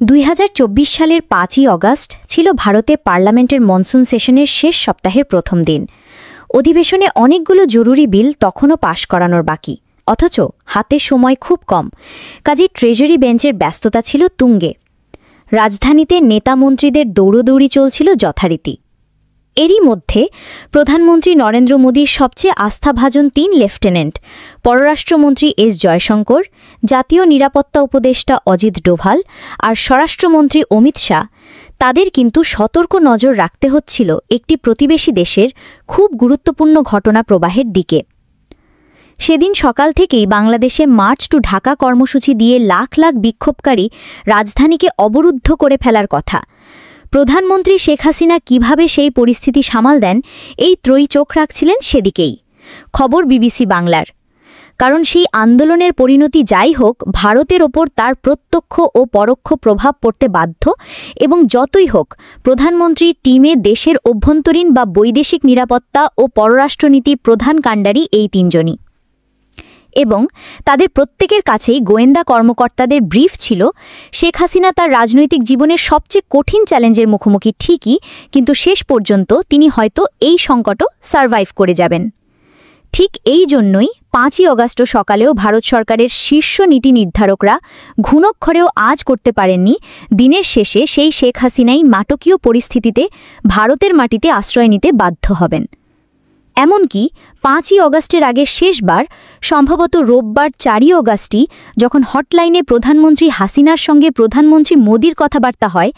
2024 সালের 5ই অগাস্ট ছিল ভারতে পার্লামেন্টের মনসুন সেশনের শেষ সপ্তাহের প্রথম দিন। অধিবেশনে অনেকগুলো জরুরি বিল তখনও পাশ করানোর বাকি, অথচ হাতে সময় খুব কম। কাজেই ট্রেজারি বেঞ্চের ব্যস্ততা ছিল তুঙ্গে। রাজধানীতে নেতামন্ত্রীদের দৌড়দৌড়ি চলছিল যথারীতি। এরই মধ্যে প্রধানমন্ত্রী নরেন্দ্র মোদীর সবচেয়ে আস্থাভাজন 3 লেফটেন্যান্ট, পররাষ্ট্রমন্ত্রী এস জয়শঙ্কর, জাতীয় নিরাপত্তা উপদেষ্টা অজিত ডোভাল আর স্বরাষ্ট্রমন্ত্রী অমিত শাহ, তাদের কিন্তু সতর্ক নজর রাখতে হচ্ছিল একটি প্রতিবেশী দেশের খুব গুরুত্বপূর্ণ ঘটনা প্রবাহের দিকে। সেদিন সকাল থেকেই বাংলাদেশে মার্চ টু ঢাকা কর্মসূচি দিয়ে লাখ লাখ বিক্ষোভকারী রাজধানীকে অবরুদ্ধ করে ফেলার কথা। প্রধানমন্ত্রী শেখ হাসিনা কিভাবে সেই পরিস্থিতি সামাল দেন, এই ত্রয়ী চোখ রাখছিলেন সেদিকেই। খবর বিবিসি বাংলার। কারণ সেই আন্দোলনের পরিণতি যাই হোক, ভারতের ওপর তার প্রত্যক্ষ ও পরোক্ষ প্রভাব পড়তে বাধ্য, এবং যতই হোক প্রধানমন্ত্রীর টিমে দেশের অভ্যন্তরীণ বা বৈদেশিক নিরাপত্তা ও পররাষ্ট্রনীতি প্রধান কাণ্ডারি এই 3 জনই। এবং তাদের প্রত্যেকের কাছেই গোয়েন্দা কর্মকর্তাদের ব্রিফ ছিল শেখ হাসিনা তার রাজনৈতিক জীবনের সবচেয়ে কঠিন চ্যালেঞ্জের মুখোমুখি ঠিকই, কিন্তু শেষ পর্যন্ত তিনি হয়তো এই সংকটও সারভাইভ করে যাবেন। ঠিক এই জন্যই 5ই অগাস্ট সকালেও ভারত সরকারের শীর্ষ নীতি নির্ধারকরা ঘুণক্ষরেও আজ করতে পারেননি দিনের শেষে সেই শেখ হাসিনাই নাটকীয় পরিস্থিতিতে ভারতের মাটিতে আশ্রয় নিতে বাধ্য হবেন। এমনকি 5ই অগাস্টের আগে শেষবার, সম্ভবত রোববার 4ই অগাস্টই, যখন হটলাইনে প্রধানমন্ত্রী হাসিনার সঙ্গে প্রধানমন্ত্রী মোদির কথাবার্তা হয়,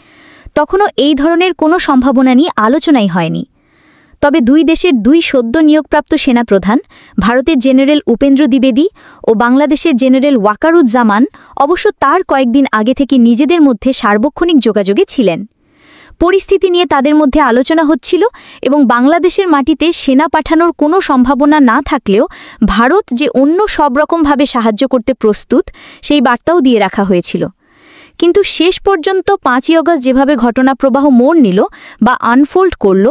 তখনও এই ধরনের কোনো সম্ভাবনা নিয়ে আলোচনাই হয়নি। তবে 2 দেশের 2 সদ্য নিয়োগপ্রাপ্ত সেনাপ্রধান, ভারতের জেনারেল উপেন্দ্র দ্বিবেদী ও বাংলাদেশের জেনারেল ওয়াকারুজ্জামান, অবশ্য তার কয়েকদিন আগে থেকে নিজেদের মধ্যে সার্বক্ষণিক যোগাযোগে ছিলেন। পরিস্থিতি নিয়ে তাদের মধ্যে আলোচনা হচ্ছিল, এবং বাংলাদেশের মাটিতে সেনা পাঠানোর কোনো সম্ভাবনা না থাকলেও ভারত যে অন্য সব রকমভাবে সাহায্য করতে প্রস্তুত, সেই বার্তাও দিয়ে রাখা হয়েছিল। কিন্তু শেষ পর্যন্ত 5ই অগাস্ট যেভাবে ঘটনাপ্রবাহ মোড় নিল বা আনফোল্ড করল,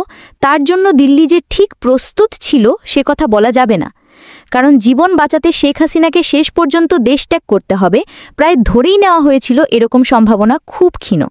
তার জন্য দিল্লি যে ঠিক প্রস্তুত ছিল সে কথা বলা যাবে না। কারণ জীবন বাঁচাতে শেখ হাসিনাকে শেষ পর্যন্ত দেশত্যাগ করতে হবে, প্রায় ধরেই নেওয়া হয়েছিল এরকম সম্ভাবনা খুব ক্ষীণ।